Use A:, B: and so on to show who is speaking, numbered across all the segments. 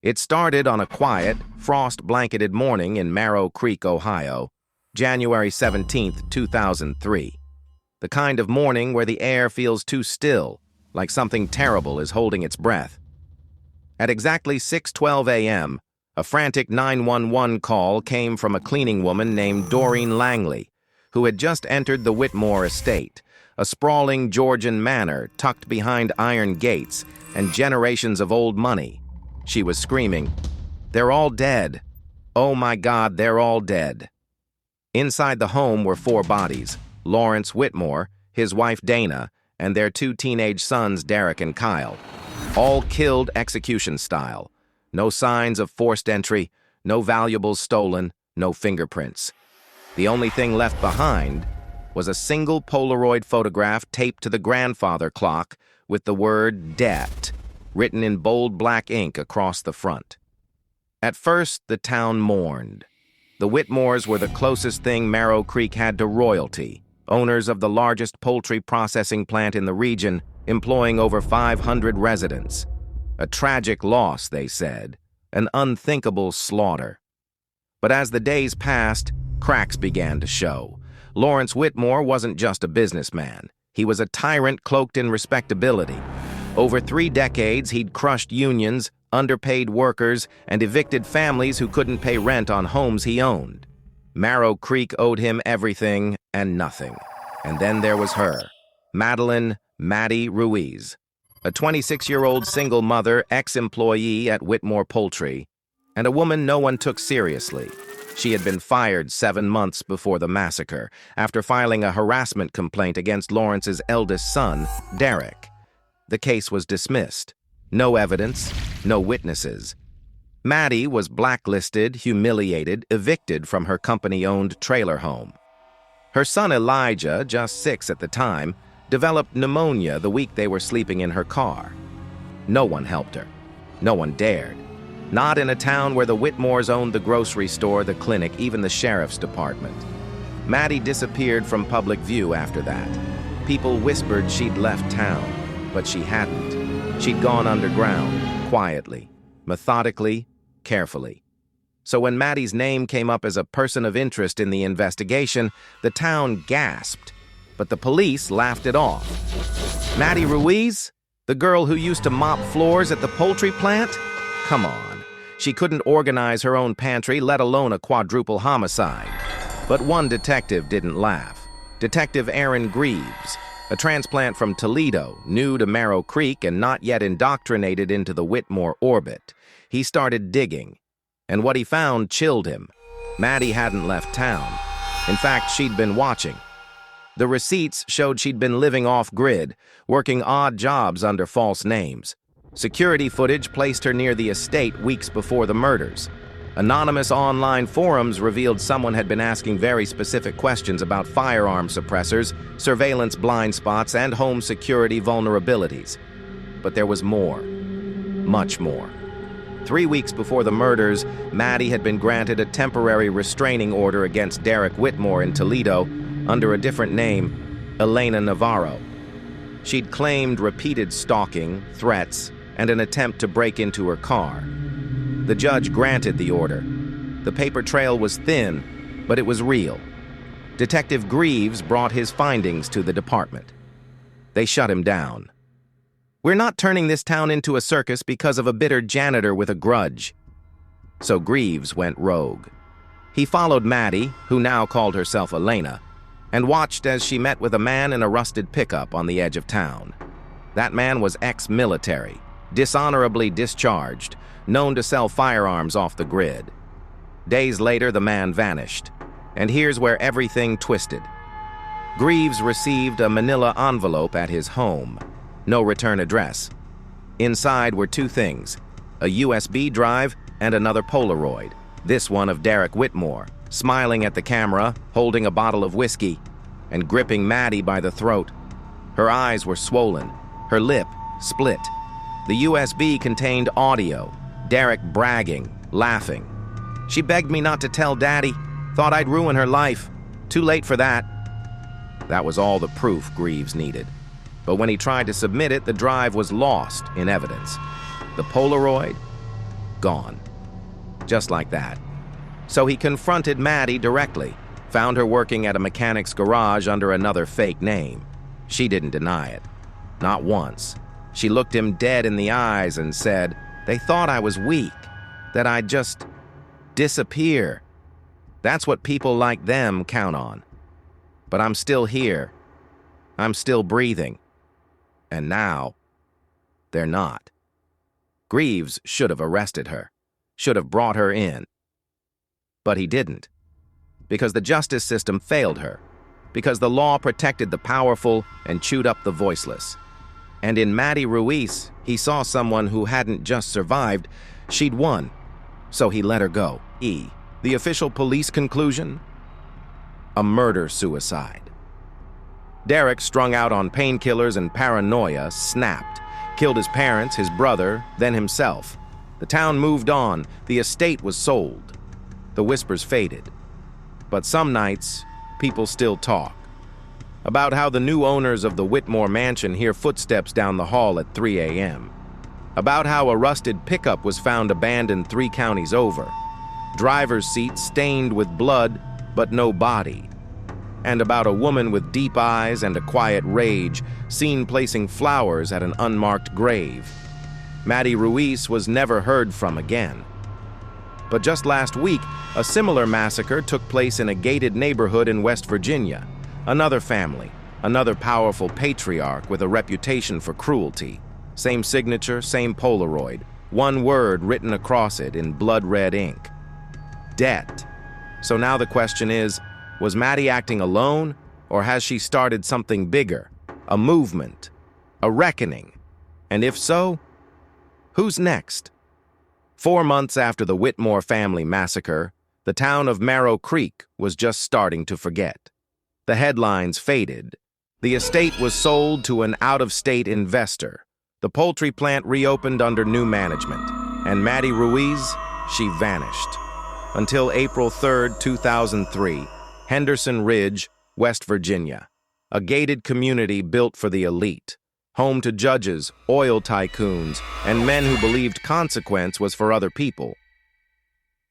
A: It started on a quiet, frost-blanketed morning in Marrow Creek, Ohio, January 17, 2003. The kind of morning where the air feels too still, like something terrible is holding its breath. At exactly 6:12 a.m., a frantic 911 call came from a cleaning woman named Doreen Langley, who had just entered the Whitmore estate, a sprawling Georgian manor tucked behind iron gates and generations of old money. She was screaming, "They're all dead. Oh my God, they're all dead." Inside the home were 4 bodies: Lawrence Whitmore, his wife Dana, and their 2 teenage sons Derek and Kyle, all killed execution style. No signs of forced entry, no valuables stolen, no fingerprints. The only thing left behind was a single Polaroid photograph taped to the grandfather clock with the word "debt" written in bold black ink across the front. At first, the town mourned. The Whitmores were the closest thing Marrow Creek had to royalty, owners of the largest poultry processing plant in the region, employing over 500 residents. A tragic loss, they said, an unthinkable slaughter. But as the days passed, cracks began to show. Lawrence Whitmore wasn't just a businessman. He was a tyrant cloaked in respectability. Over 3 decades, he'd crushed unions, underpaid workers, and evicted families who couldn't pay rent on homes he owned. Marrow Creek owed him everything and nothing. And then there was her, Maddie Ruiz, a 26-year-old single mother, ex-employee at Whitmore Poultry, and a woman no one took seriously. She had been fired 7 months before the massacre, after filing a harassment complaint against Lawrence's eldest son, Derek. The case was dismissed. No evidence, no witnesses. Maddie was blacklisted, humiliated, evicted from her company-owned trailer home. Her son Elijah, just 6 at the time, developed pneumonia the week they were sleeping in her car. No one helped her. No one dared. Not in a town where the Whitmores owned the grocery store, the clinic, even the sheriff's department. Maddie disappeared from public view after that. People whispered she'd left town, but she hadn't. She'd gone underground, quietly, methodically, carefully. So when Maddie's name came up as a person of interest in the investigation, the town gasped, but the police laughed it off. Maddie Ruiz? The girl who used to mop floors at the poultry plant? Come on. She couldn't organize her own pantry, let alone a quadruple homicide. But one detective didn't laugh. Detective Aaron Greaves, a transplant from Toledo, new to Marrow Creek and not yet indoctrinated into the Whitmore orbit. He started digging, and what he found chilled him. Maddie hadn't left town. In fact, she'd been watching. The receipts showed she'd been living off-grid, working odd jobs under false names. Security footage placed her near the estate weeks before the murders. Anonymous online forums revealed someone had been asking very specific questions about firearm suppressors, surveillance blind spots, and home security vulnerabilities. But there was more. Much more. 3 weeks before the murders, Maddie had been granted a temporary restraining order against Derek Whitmore in Toledo under a different name, Elena Navarro. She'd claimed repeated stalking, threats, and an attempt to break into her car. The judge granted the order. The paper trail was thin, but it was real. Detective Greaves brought his findings to the department. They shut him down. "We're not turning this town into a circus because of a bitter janitor with a grudge." So Greaves went rogue. He followed Maddie, who now called herself Elena, and watched as she met with a man in a rusted pickup on the edge of town. That man was ex-military, dishonorably discharged, known to sell firearms off the grid. Days later, the man vanished. And here's where everything twisted. Greaves received a manila envelope at his home. No return address. Inside were 2 things, a USB drive and another Polaroid, this one of Derek Whitmore, smiling at the camera, holding a bottle of whiskey, and gripping Maddie by the throat. Her eyes were swollen, her lip split. The USB contained audio, Derek bragging, laughing. "She begged me not to tell Daddy, thought I'd ruin her life. Too late for that." That was all the proof Greaves needed. But when he tried to submit it, the drive was lost in evidence. The Polaroid? gone. Just like that. So he confronted Maddie directly, found her working at a mechanic's garage under another fake name. She didn't deny it. Not once. She looked him dead in the eyes and said, "They thought I was weak, that I'd just disappear. That's what people like them count on. But I'm still here. I'm still breathing. And now, they're not." Greaves should have arrested her, should have brought her in. But he didn't. Because the justice system failed her. Because the law protected the powerful and chewed up the voiceless. And in Maddie Ruiz, he saw someone who hadn't just survived, she'd won. So he let her go. The official police conclusion? A murder-suicide. Derek, strung out on painkillers and paranoia, snapped, killed his parents, his brother, then himself. The town moved on. The estate was sold. The whispers faded. But some nights, people still talk. About how the new owners of the Whitmore mansion hear footsteps down the hall at 3 a.m. About how a rusted pickup was found abandoned 3 counties over. Driver's seat stained with blood, but no body. And about a woman with deep eyes and a quiet rage seen placing flowers at an unmarked grave. Maddie Ruiz was never heard from again. But just last week, a similar massacre took place in a gated neighborhood in West Virginia. Another family, another powerful patriarch with a reputation for cruelty. Same signature, same Polaroid, one word written across it in blood-red ink. Debt. So now the question is, was Maddie acting alone, or has she started something bigger? A movement? A reckoning? And if so, who's next? 4 months after the Whitmore family massacre, the town of Marrow Creek was just starting to forget. The headlines faded. The estate was sold to an out-of-state investor. The poultry plant reopened under new management. And Maddie Ruiz, she vanished. Until April 3, 2003, Henderson Ridge, West Virginia, a gated community built for the elite, home to judges, oil tycoons, and men who believed consequence was for other people.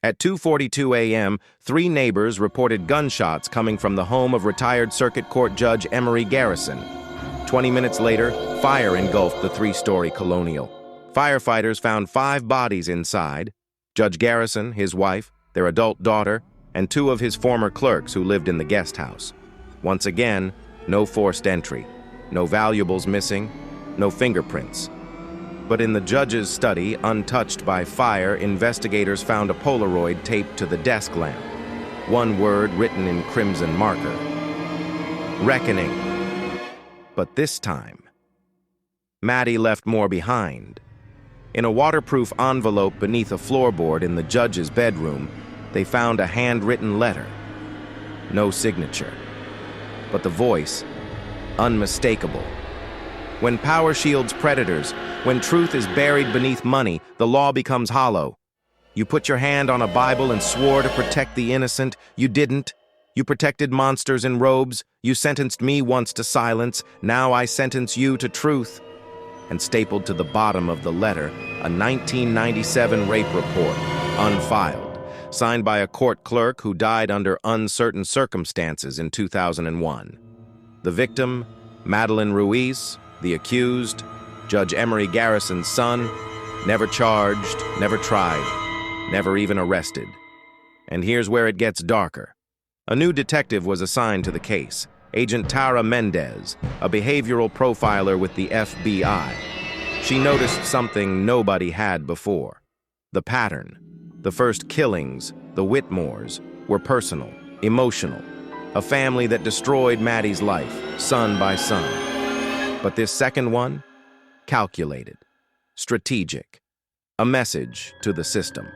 A: At 2:42 a.m., 3 neighbors reported gunshots coming from the home of retired Circuit Court Judge Emery Garrison. 20 minutes later, fire engulfed the 3-story colonial. Firefighters found 5 bodies inside: Judge Garrison, his wife, their adult daughter, and 2 of his former clerks who lived in the guest house. Once again, no forced entry, no valuables missing, no fingerprints. But in the judge's study, untouched by fire, investigators found a Polaroid taped to the desk lamp. One word written in crimson marker. Reckoning. But this time, Maddie left more behind. In a waterproof envelope beneath a floorboard in the judge's bedroom, they found a handwritten letter. No signature. But the voice, unmistakable. When power shields predators, when truth is buried beneath money, the law becomes hollow. You put your hand on a Bible and swore to protect the innocent. You didn't. You protected monsters in robes. You sentenced me once to silence. Now I sentence you to truth. And stapled to the bottom of the letter, a 1997 rape report, unfiled, signed by a court clerk who died under uncertain circumstances in 2001. The victim, Maddie Ruiz. The accused, Judge Emery Garrison's son, never charged, never tried, never even arrested. And here's where it gets darker. A new detective was assigned to the case, Agent Tara Mendez, a behavioral profiler with the FBI. She noticed something nobody had before. The pattern. The first killings, the Whitmores, were personal, emotional. A family that destroyed Maddie's life, son by son. But this second one, calculated, strategic, a message to the system.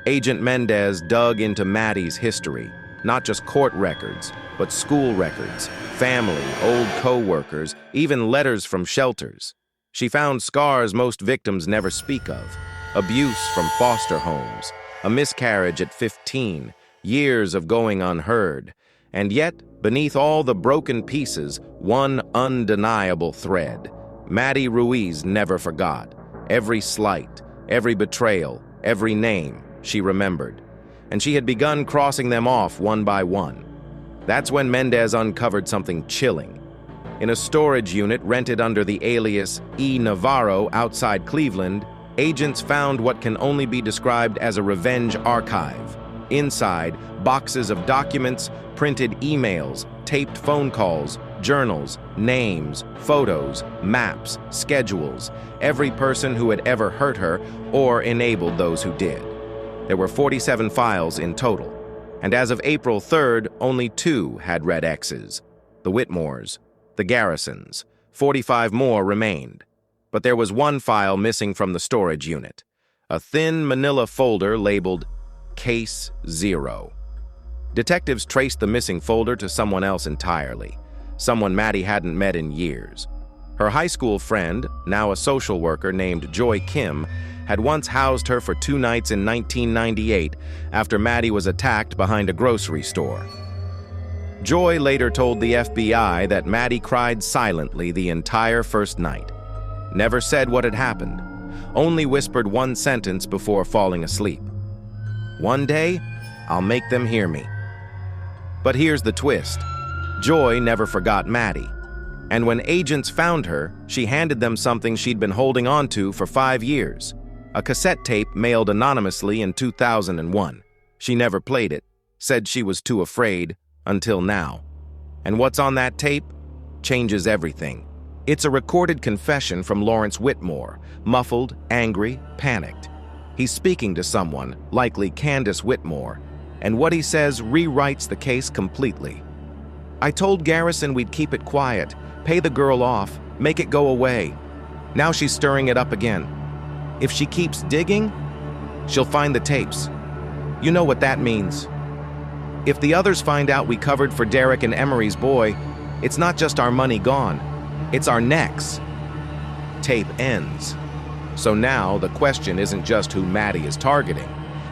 A: Agent Mendez dug into Maddie's history, not just court records, but school records, family, old co-workers, even letters from shelters. She found scars most victims never speak of: abuse from foster homes, a miscarriage at 15, years of going unheard. And yet, beneath all the broken pieces, one undeniable thread. Maddie Ruiz never forgot. Every slight, every betrayal, every name she remembered, and she had begun crossing them off one by one. That's when Mendez uncovered something chilling. In a storage unit rented under the alias E. Navarro outside Cleveland, agents found what can only be described as a revenge archive. Inside, boxes of documents, printed emails, taped phone calls, journals, names, photos, maps, schedules, every person who had ever hurt her or enabled those who did. There were 47 files in total, and as of April 3rd, only 2 had red X's: the Whitmores, the Garrisons. 45 more remained. But there was one file missing from the storage unit, a thin manila folder labeled Case 0. Detectives traced the missing folder to someone else entirely, someone Maddie hadn't met in years. Her high school friend, now a social worker named Joy Kim, had once housed her for 2 nights in 1998 after Maddie was attacked behind a grocery store. Joy later told the FBI that Maddie cried silently the entire first night, never said what had happened, only whispered one sentence before falling asleep. "One day, I'll make them hear me." But here's the twist. Joy never forgot Maddie. And when agents found her, she handed them something she'd been holding on to for 5 years, a cassette tape mailed anonymously in 2001. She never played it, said she was too afraid, until now. And what's on that tape changes everything. It's a recorded confession from Lawrence Whitmore, muffled, angry, panicked. He's speaking to someone, likely Candace Whitmore, and what he says rewrites the case completely. "I told Garrison we'd keep it quiet, pay the girl off, make it go away. Now she's stirring it up again. If she keeps digging, she'll find the tapes. You know what that means. If the others find out we covered for Derek and Emery's boy, it's not just our money gone, it's our necks." Tape ends. So now the question isn't just who Maddie is targeting,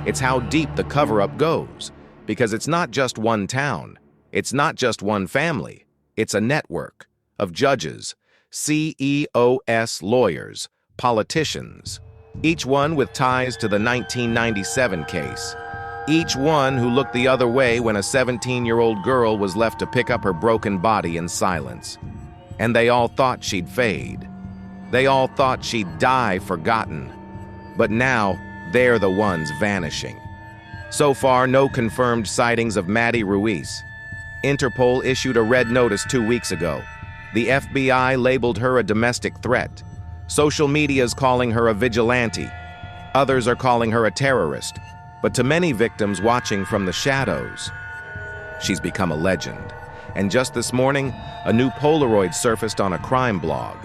A: it's how deep the cover-up goes, because it's not just one town, it's not just one family, it's a network of judges, CEOS lawyers, politicians, each one with ties to the 1997 case, each one who looked the other way when a 17-year-old girl was left to pick up her broken body in silence. And they all thought she'd fade. They all thought she'd die forgotten. But now, they're the ones vanishing. So far, no confirmed sightings of Maddie Ruiz. Interpol issued a red notice 2 weeks ago. The FBI labeled her a domestic threat. Social media's calling her a vigilante. Others are calling her a terrorist. But to many victims watching from the shadows, she's become a legend. And just this morning, a new Polaroid surfaced on a crime blog.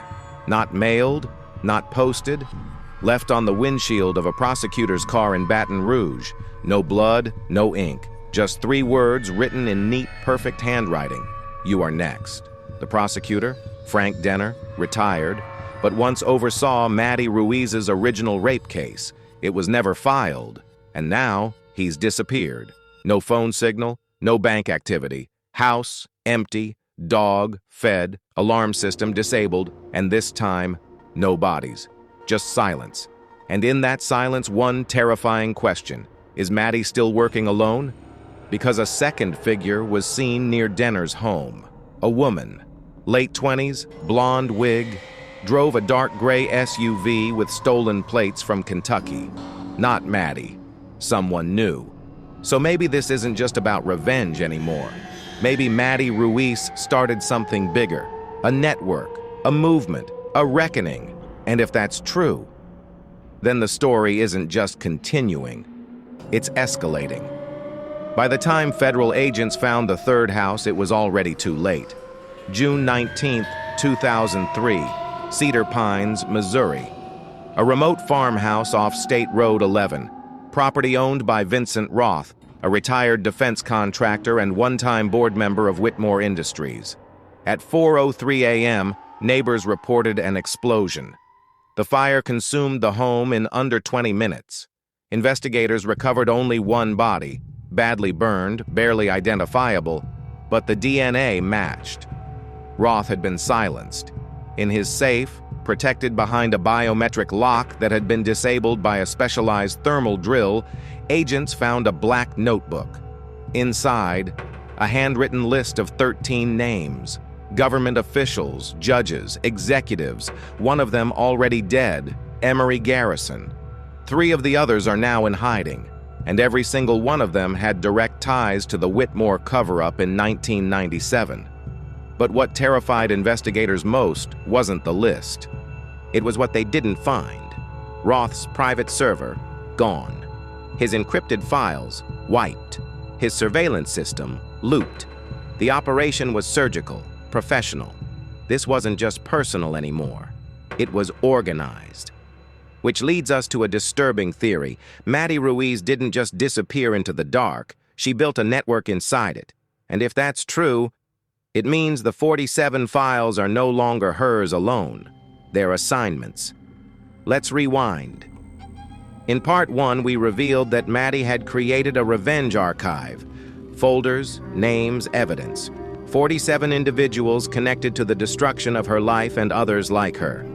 A: Not mailed, not posted, left on the windshield of a prosecutor's car in Baton Rouge. No blood, no ink, just 3 words written in neat, perfect handwriting. "You are next." The prosecutor, Frank Denner, retired, but once oversaw Maddie Ruiz's original rape case. It was never filed, and now he's disappeared. No phone signal, no bank activity. House, empty, dog, fed, alarm system disabled, and this time, no bodies. Just silence. And in that silence, one terrifying question. Is Maddie still working alone? Because a second figure was seen near Denner's home. A woman, late 20s, blonde wig, drove a dark gray SUV with stolen plates from Kentucky. Not Maddie. Someone new. So maybe this isn't just about revenge anymore. Maybe Maddie Ruiz started something bigger. A network, a movement, a reckoning. And if that's true, then the story isn't just continuing, it's escalating. By the time federal agents found the third house, it was already too late. June 19, 2003, Cedar Pines, Missouri. A remote farmhouse off State Road 11, property owned by Vincent Roth, a retired defense contractor and one-time board member of Whitmore Industries. At 4:03 a.m., neighbors reported an explosion. The fire consumed the home in under 20 minutes. Investigators recovered only one body, badly burned, barely identifiable, but the DNA matched. Roth had been silenced. In his safe, Protected behind a biometric lock that had been disabled by a specialized thermal drill, agents found a black notebook. Inside, a handwritten list of 13 names. Government officials, judges, executives, one of them already dead, Emory Garrison. 3 of the others are now in hiding, and every single one of them had direct ties to the Whitmore cover-up in 1997. But what terrified investigators most wasn't the list. It was what they didn't find. Roth's private server, gone. His encrypted files, wiped. His surveillance system, looped. The operation was surgical, professional. This wasn't just personal anymore. It was organized. Which leads us to a disturbing theory. Maddie Ruiz didn't just disappear into the dark. She built a network inside it. And if that's true, it means the 47 files are no longer hers alone. They're assignments. Let's rewind. In part 1, we revealed that Maddie had created a revenge archive. Folders, names, evidence. 47 individuals connected to the destruction of her life and others like her.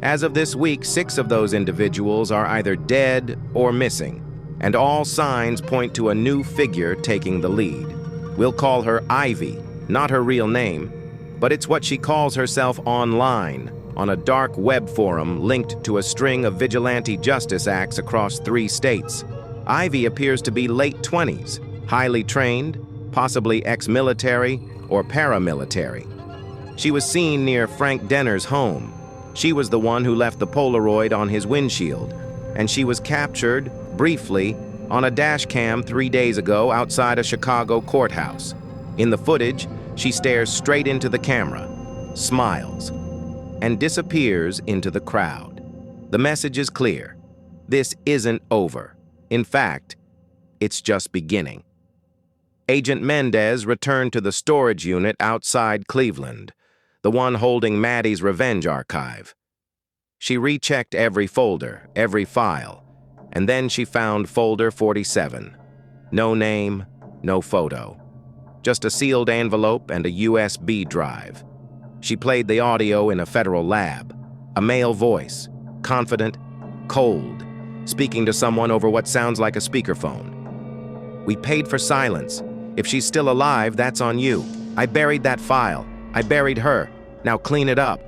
A: As of this week, 6 of those individuals are either dead or missing, and all signs point to a new figure taking the lead. We'll call her Ivy, not her real name, but it's what she calls herself online, on a dark web forum linked to a string of vigilante justice acts across 3 states. Ivy appears to be late 20s, highly trained, possibly ex-military or paramilitary. She was seen near Frank Denner's home. She was the one who left the Polaroid on his windshield, and she was captured, briefly, on a dash cam 3 days ago outside a Chicago courthouse. In the footage, she stares straight into the camera, smiles, and disappears into the crowd. The message is clear. This isn't over. In fact, it's just beginning. Agent Mendez returned to the storage unit outside Cleveland, the one holding Maddie's revenge archive. She rechecked every folder, every file, and then she found folder 47. No name, no photo. Just a sealed envelope and a USB drive. She played the audio in a federal lab. A male voice, confident, cold, speaking to someone over what sounds like a speakerphone. "We paid for silence. If she's still alive, that's on you. I buried that file. I buried her. Now clean it up."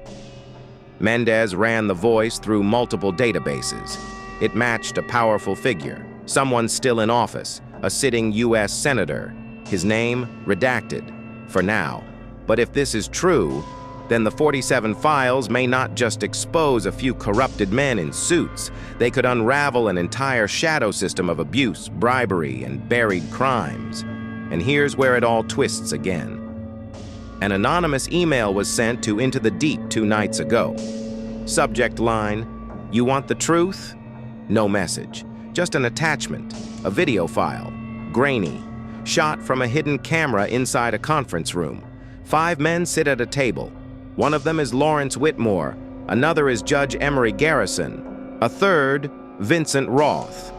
A: Mendez ran the voice through multiple databases. It matched a powerful figure, someone still in office, a sitting U.S. senator. His name, redacted, for now. But if this is true, then the 47 files may not just expose a few corrupted men in suits. They could unravel an entire shadow system of abuse, bribery, and buried crimes. And here's where it all twists again. An anonymous email was sent to Into the Deep 2 nights ago. Subject line, "You want the truth?" No message, just an attachment, a video file, grainy, shot from a hidden camera inside a conference room. 5 men sit at a table. One of them is Lawrence Whitmore, another is Judge Emory Garrison, a third, Vincent Roth.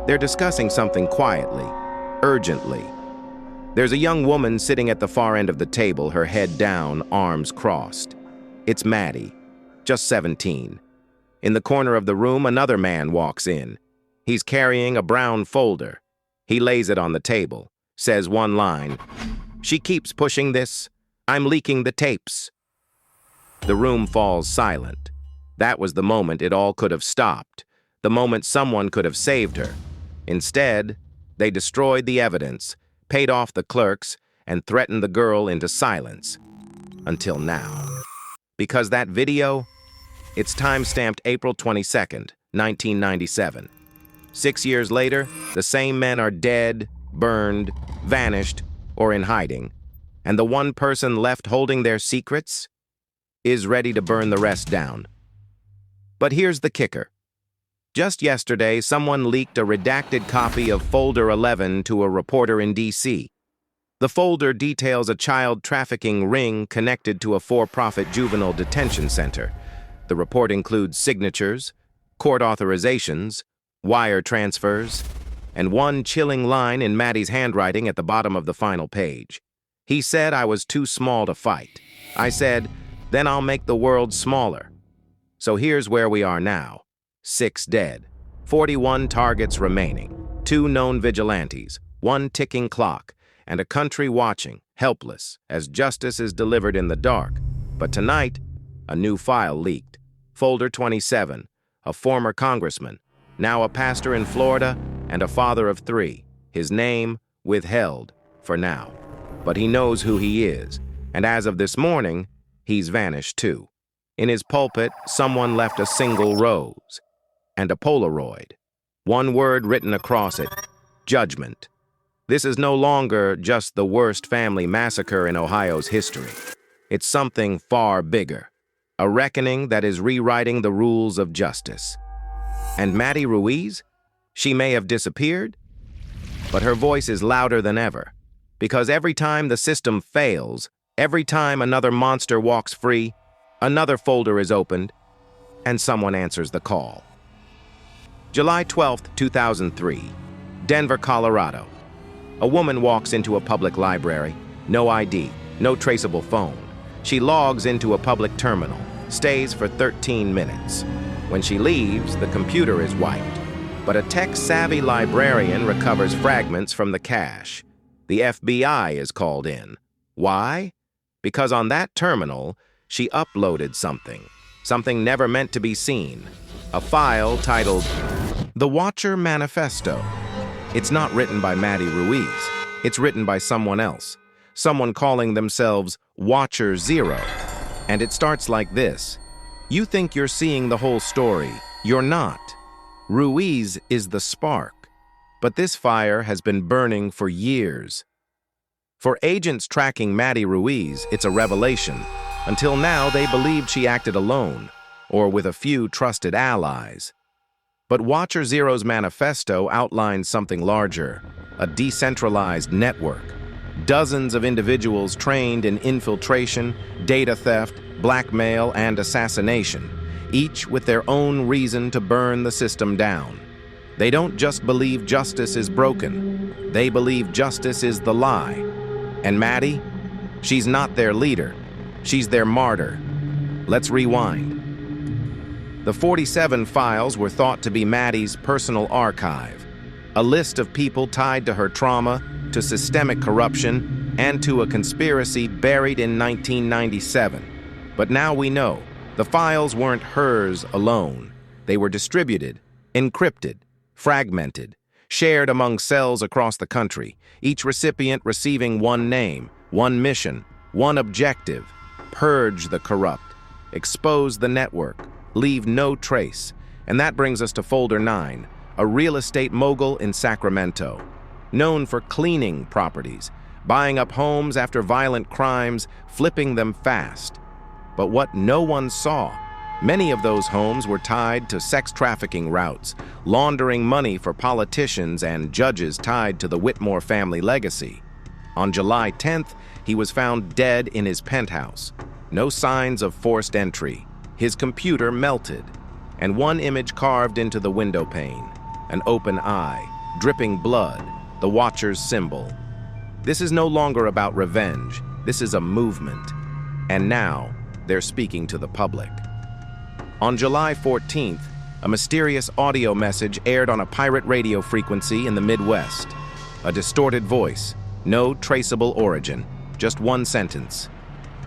A: They're discussing something quietly, urgently. There's a young woman sitting at the far end of the table, her head down, arms crossed. It's Maddie, just 17. In the corner of the room, another man walks in. He's carrying a brown folder. He lays it on the table, says one line, "She keeps pushing this. I'm leaking the tapes." The room falls silent. That was the moment it all could have stopped, the moment someone could have saved her. Instead, they destroyed the evidence, paid off the clerks, and threatened the girl into silence. Until now. Because that video, it's time-stamped April 22nd, 1997. 6 years later, the same men are dead, burned, vanished, or in hiding. And the one person left holding their secrets is ready to burn the rest down. But here's the kicker. Just yesterday, someone leaked a redacted copy of Folder 11 to a reporter in D.C. The folder details a child trafficking ring connected to a for-profit juvenile detention center. The report includes signatures, court authorizations, wire transfers, and one chilling line in Maddie's handwriting at the bottom of the final page. "He said I was too small to fight. I said, then I'll make the world smaller. So here's where we are now. 6 dead, 41 targets remaining, 2 known vigilantes, 1 ticking clock, and a country watching, helpless, as justice is delivered in the dark. But tonight, a new file leaked. Folder 27, a former congressman, now a pastor in Florida and a father of 3. His name withheld for now. But he knows who he is, and as of this morning, he's vanished too. In his pulpit, someone left a single rose and a Polaroid. One word written across it: judgment. This is no longer just the worst family massacre in Ohio's history. It's something far bigger, a reckoning that is rewriting the rules of justice. And Maddie Ruiz? She may have disappeared, but her voice is louder than ever. Because every time the system fails, every time another monster walks free, another folder is opened, and someone answers the call. July 12, 2003, Denver, Colorado. A woman walks into a public library. No ID, no traceable phone. She logs into a public terminal, stays for 13 minutes. When she leaves, the computer is wiped. But a tech-savvy librarian recovers fragments from the cache. The FBI is called in. Why? Because on that terminal, she uploaded something never meant to be seen. A file titled The Watcher Manifesto. It's not written by Maddie Ruiz. It's written by someone else. Someone calling themselves Watcher Zero. And it starts like this. You think you're seeing the whole story. You're not. Ruiz is the spark. But this fire has been burning for years. For agents tracking Maddie Ruiz, it's a revelation. Until now, they believed she acted alone, or with a few trusted allies. But Watcher Zero's manifesto outlines something larger, a decentralized network. Dozens of individuals trained in infiltration, data theft, blackmail, and assassination, each with their own reason to burn the system down. They don't just believe justice is broken. They believe justice is the lie. And Maddie? She's not their leader. She's their martyr. Let's rewind. The 47 files were thought to be Maddie's personal archive, a list of people tied to her trauma, to systemic corruption, and to a conspiracy buried in 1997. But now we know, the files weren't hers alone. They were distributed, encrypted, fragmented, shared among cells across the country, each recipient receiving one name, one mission, one objective: purge the corrupt, expose the network, leave no trace. And that brings us to Folder 9, a real estate mogul in Sacramento, known for cleaning properties, buying up homes after violent crimes, flipping them fast. But what no one saw, many of those homes were tied to sex trafficking routes, laundering money for politicians and judges tied to the Whitmore family legacy. On July 10th, he was found dead in his penthouse. No signs of forced entry. His computer melted, and one image carved into the window pane, an open eye, dripping blood, the Watcher's symbol. This is no longer about revenge. This is a movement. And now, they're speaking to the public. On July 14th, a mysterious audio message aired on a pirate radio frequency in the Midwest. A distorted voice, no traceable origin, just one sentence.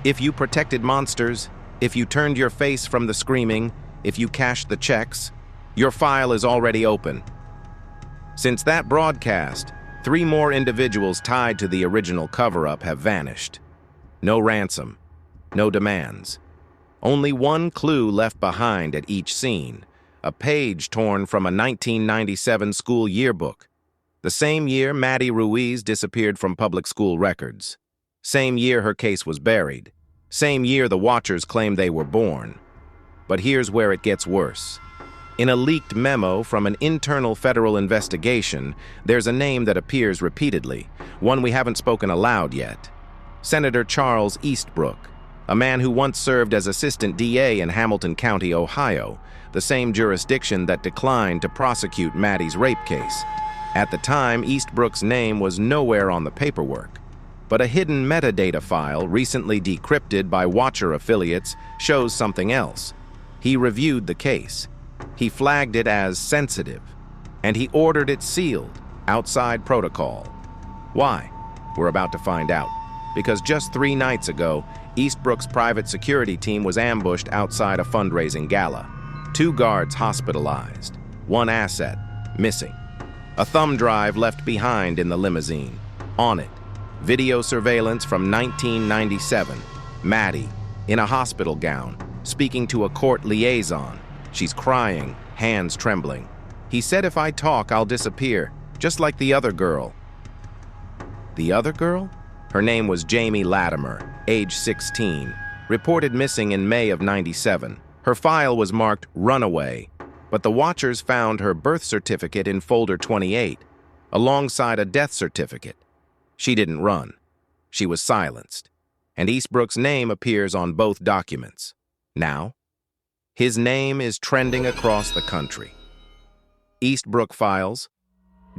A: If you protected monsters, if you turned your face from the screaming, if you cashed the checks, your file is already open. Since that broadcast, 3 more individuals tied to the original cover-up have vanished. No ransom, no demands. Only one clue left behind at each scene, a page torn from a 1997 school yearbook. The same year Maddie Ruiz disappeared from public school records. Same year her case was buried. Same year the Watchers claimed they were born. But here's where it gets worse. In a leaked memo from an internal federal investigation, there's a name that appears repeatedly, one we haven't spoken aloud yet. Senator Charles Eastbrook, a man who once served as assistant DA in Hamilton County, Ohio, the same jurisdiction that declined to prosecute Maddie's rape case. At the time, Eastbrook's name was nowhere on the paperwork, but a hidden metadata file recently decrypted by Watcher affiliates shows something else. He reviewed the case. He flagged it as sensitive, and he ordered it sealed, outside protocol. Why? We're about to find out. Because just 3 nights ago, Eastbrook's private security team was ambushed outside a fundraising gala. 2 guards hospitalized. 1 asset missing. A thumb drive left behind in the limousine. On it, video surveillance from 1997. Maddie, in a hospital gown, speaking to a court liaison. She's crying, hands trembling. He said if I talk, I'll disappear, just like the other girl. The other girl? Her name was Jamie Latimer, age 16, reported missing in May of '97. Her file was marked runaway, but the watchers found her birth certificate in folder 28, alongside a death certificate. She didn't run. She was silenced, and Eastbrook's name appears on both documents. Now, his name is trending across the country. Eastbrook files,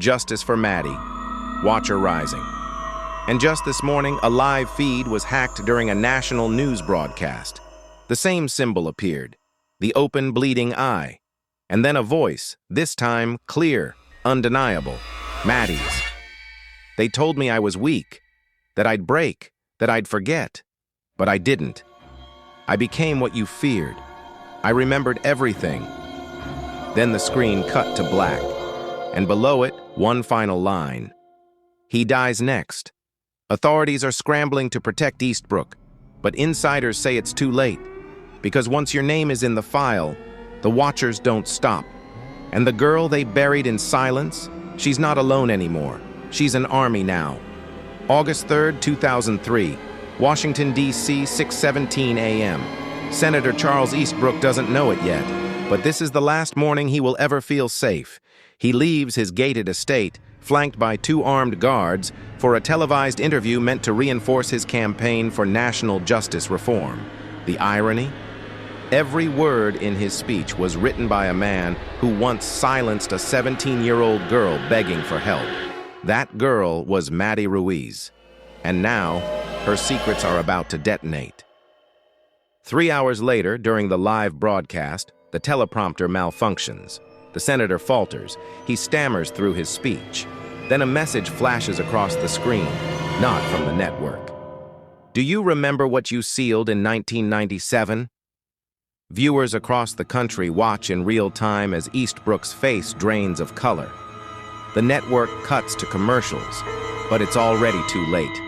A: justice for Maddie, watcher rising. And just this morning, a live feed was hacked during a national news broadcast. The same symbol appeared, the open, bleeding eye. And then a voice, this time clear, undeniable, Maddie's. They told me I was weak, that I'd break, that I'd forget. But I didn't. I became what you feared. I remembered everything. Then the screen cut to black, and below it, one final line. He dies next. Authorities are scrambling to protect Eastbrook, but insiders say it's too late, because once your name is in the file, the watchers don't stop. And the girl they buried in silence, she's not alone anymore. She's an army now. August 3rd, 2003, Washington, D.C., 6:17 a.m. Senator Charles Eastbrook doesn't know it yet, but this is the last morning he will ever feel safe. He leaves his gated estate, flanked by 2 armed guards, for a televised interview meant to reinforce his campaign for national justice reform. The irony? Every word in his speech was written by a man who once silenced a 17-year-old girl begging for help. That girl was Maddie Ruiz, and now her secrets are about to detonate. 3 hours later, during the live broadcast, the teleprompter malfunctions. The senator falters. He stammers through his speech. Then a message flashes across the screen, not from the network. Do you remember what you sealed in 1997? Viewers across the country watch in real time as Eastbrook's face drains of color. The network cuts to commercials, but it's already too late.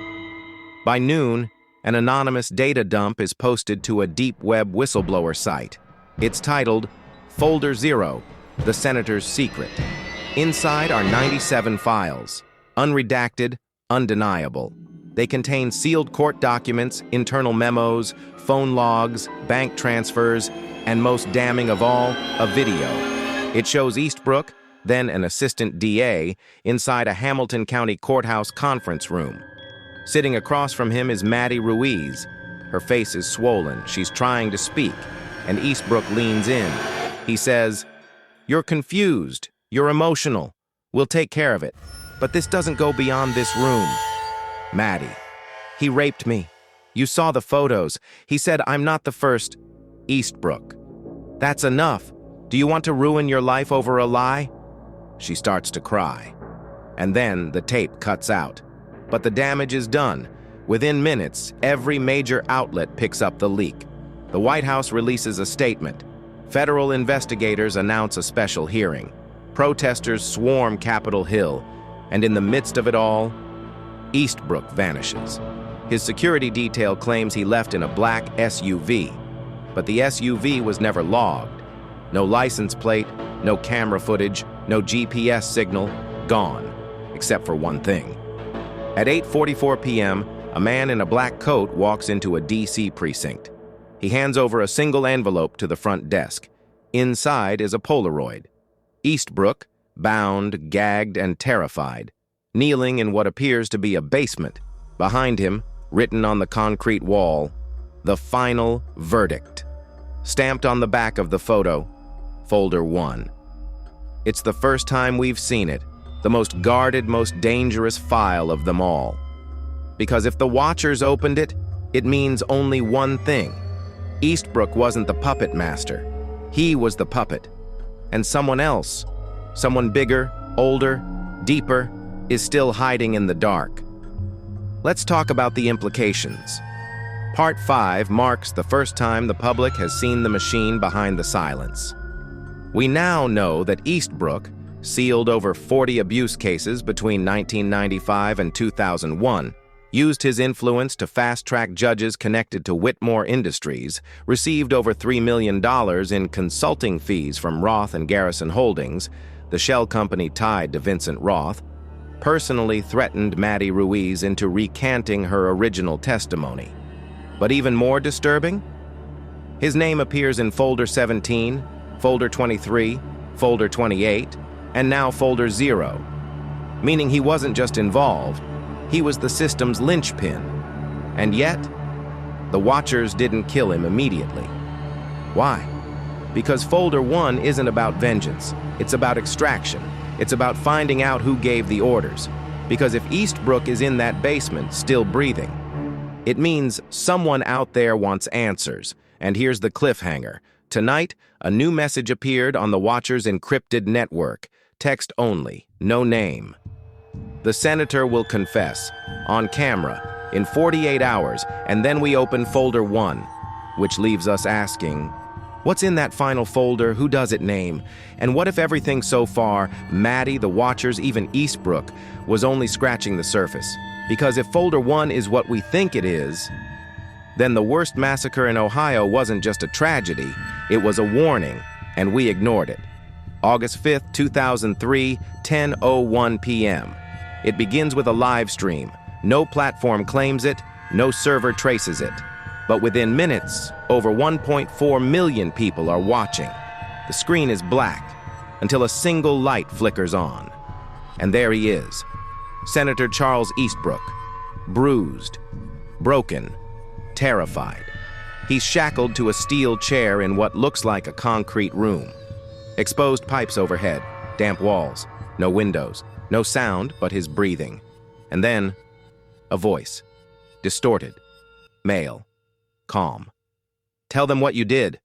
A: By noon, an anonymous data dump is posted to a deep web whistleblower site. It's titled, Folder 0, The Senator's Secret. Inside are 97 files, unredacted, undeniable. They contain sealed court documents, internal memos, phone logs, bank transfers, and most damning of all, a video. It shows Eastbrook, then an assistant DA, inside a Hamilton County courthouse conference room. Sitting across from him is Maddie Ruiz. Her face is swollen. She's trying to speak, and Eastbrook leans in. He says, "You're confused. You're emotional. We'll take care of it. But this doesn't go beyond this room." Maddie, "He raped me. You saw the photos. He said I'm not the first." Eastbrook, "That's enough. Do you want to ruin your life over a lie?" She starts to cry. And then the tape cuts out. But the damage is done. Within minutes, every major outlet picks up the leak. The White House releases a statement. Federal investigators announce a special hearing. Protesters swarm Capitol Hill, and in the midst of it all, Eastbrook vanishes. His security detail claims he left in a black SUV, but the SUV was never logged. No license plate, no camera footage, no GPS signal, gone, except for one thing. At 8:44 p.m., a man in a black coat walks into a D.C. precinct. He hands over a single envelope to the front desk. Inside is a Polaroid. Eastbrook, bound, gagged, and terrified, kneeling in what appears to be a basement. Behind him, written on the concrete wall, the final verdict. Stamped on the back of the photo, Folder 1. It's the first time we've seen it, the most guarded, most dangerous file of them all. Because if the watchers opened it, it means only one thing. Eastbrook wasn't the puppet master. He was the puppet. And someone else, someone bigger, older, deeper, is still hiding in the dark. Let's talk about the implications. Part 5 marks the first time the public has seen the machine behind the silence. We now know that Eastbrook, sealed over 40 abuse cases between 1995 and 2001, used his influence to fast-track judges connected to Whitmore Industries, received over $3 million in consulting fees from Roth and Garrison Holdings, the shell company tied to Vincent Roth, personally threatened Maddie Ruiz into recanting her original testimony. But even more disturbing? His name appears in Folder 17, Folder 23, Folder 28, and now Folder 0, meaning he wasn't just involved, he was the system's linchpin. And yet, the Watchers didn't kill him immediately. Why? Because Folder 1 isn't about vengeance, it's about extraction. It's about finding out who gave the orders. Because if Eastbrook is in that basement, still breathing, it means someone out there wants answers. And here's the cliffhanger. Tonight, a new message appeared on the Watchers' encrypted network. Text only, no name. The senator will confess, on camera, in 48 hours, and then we open Folder 1, which leaves us asking, what's in that final folder? Who does it name? And what if everything so far, Maddie, the Watchers, even Eastbrook, was only scratching the surface? Because if Folder 1 is what we think it is, then the worst massacre in Ohio wasn't just a tragedy, it was a warning, and we ignored it. August 5th, 2003, 10:01 p.m. It begins with a live stream. No platform claims it, no server traces it. But within minutes, over 1.4 million people are watching. The screen is black until a single light flickers on. And there he is, Senator Charles Eastbrook, bruised, broken, terrified. He's shackled to a steel chair in what looks like a concrete room. Exposed pipes overhead, damp walls, no windows, no sound but his breathing. And then, a voice, distorted, male, calm. Tell them what you did.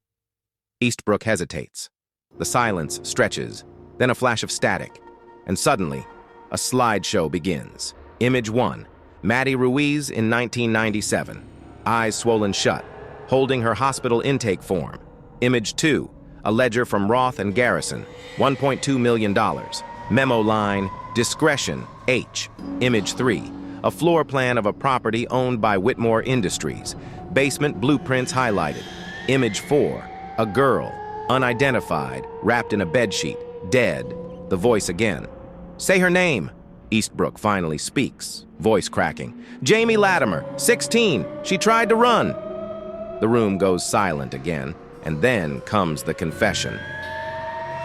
A: Eastbrook hesitates. The silence stretches, then a flash of static, and suddenly, a slideshow begins. Image 1, Maddie Ruiz in 1997, eyes swollen shut, holding her hospital intake form. Image 2, a ledger from Roth and Garrison, $1.2 million. Memo line, discretion, H. Image 3, a floor plan of a property owned by Whitmore Industries. Basement blueprints highlighted. Image 4, a girl, unidentified, wrapped in a bedsheet, dead. The voice again. Say her name. Eastbrook finally speaks, voice cracking. Jamie Latimer, 16. She tried to run. The room goes silent again, and then comes the confession.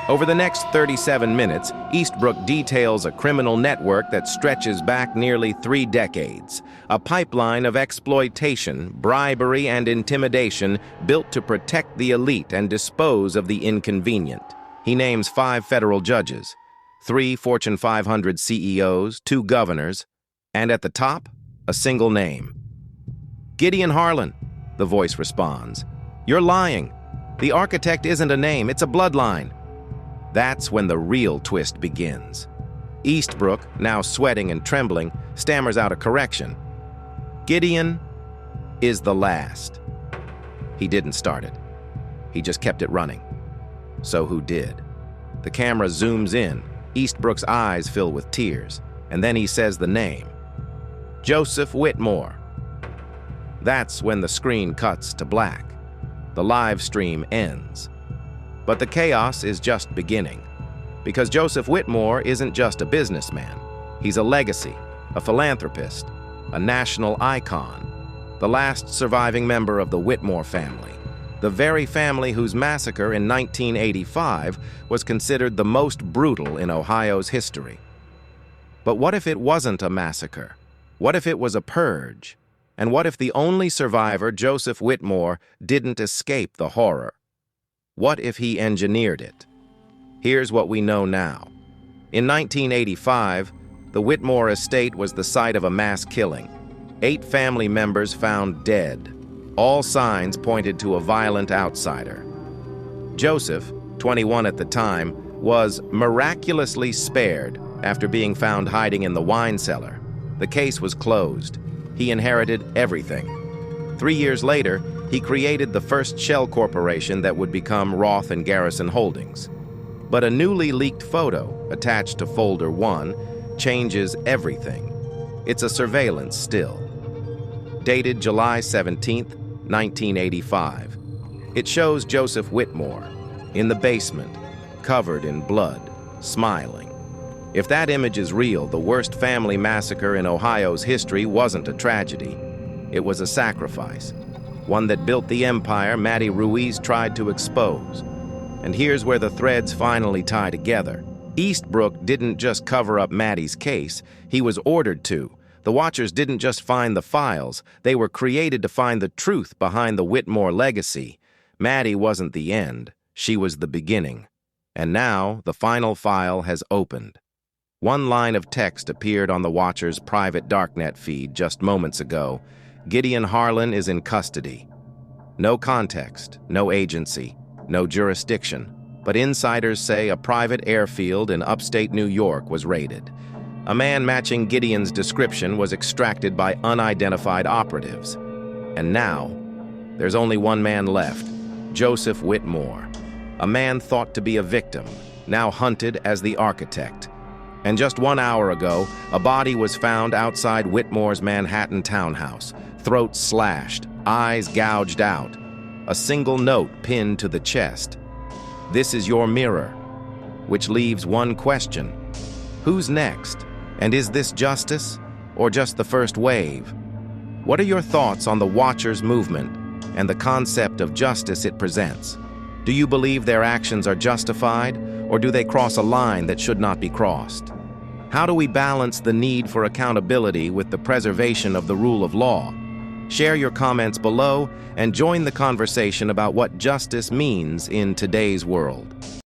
A: Over the next 37 minutes, Eastbrook details a criminal network that stretches back nearly 3 decades, a pipeline of exploitation, bribery, and intimidation built to protect the elite and dispose of the inconvenient. He names 5 federal judges, 3 Fortune 500 CEOs, 2 governors, and at the top, a single name. Gideon Harlan, the voice responds. You're lying. The architect isn't a name, it's a bloodline. That's when the real twist begins. Eastbrook, now sweating and trembling, stammers out a correction. Gideon is the last. He didn't start it. He just kept it running. So who did? The camera zooms in. Eastbrook's eyes fill with tears, and then he says the name. Joseph Whitmore. That's when the screen cuts to black. The live stream ends. But the chaos is just beginning, because Joseph Whitmore isn't just a businessman. He's a legacy, a philanthropist, a national icon, the last surviving member of the Whitmore family, the very family whose massacre in 1985 was considered the most brutal in Ohio's history. But what if it wasn't a massacre? What if it was a purge? And what if the only survivor, Joseph Whitmore, didn't escape the horror? What if he engineered it? Here's what we know now. In 1985, the Whitmore estate was the site of a mass killing. 8 family members found dead. All signs pointed to a violent outsider. Joseph, 21 at the time, was miraculously spared after being found hiding in the wine cellar. The case was closed. He inherited everything. 3 years later, he created the first shell corporation that would become Roth and Garrison Holdings. But a newly leaked photo attached to Folder 1 changes everything. It's a surveillance still. Dated July 17, 1985. It shows Joseph Whitmore in the basement, covered in blood, smiling. If that image is real, the worst family massacre in Ohio's history wasn't a tragedy. It was a sacrifice, one that built the empire Maddie Ruiz tried to expose. And here's where the threads finally tie together. Eastbrook didn't just cover up Maddie's case, he was ordered to. The Watchers didn't just find the files, they were created to find the truth behind the Whitmore legacy. Maddie wasn't the end, she was the beginning. And now, the final file has opened. One line of text appeared on the Watchers' private darknet feed just moments ago. Gideon Harlan is in custody. No context, no agency, no jurisdiction, but insiders say a private airfield in upstate New York was raided. A man matching Gideon's description was extracted by unidentified operatives. And now, there's only one man left, Joseph Whitmore. A man thought to be a victim, now hunted as the architect. And just 1 hour ago, a body was found outside Whitmore's Manhattan townhouse, throat slashed, eyes gouged out, a single note pinned to the chest. "This is your mirror," which leaves one question. Who's next? And is this justice, or just the first wave? What are your thoughts on the Watchers movement and the concept of justice it presents? Do you believe their actions are justified, or do they cross a line that should not be crossed? How do we balance the need for accountability with the preservation of the rule of law? Share your comments below and join the conversation about what justice means in today's world.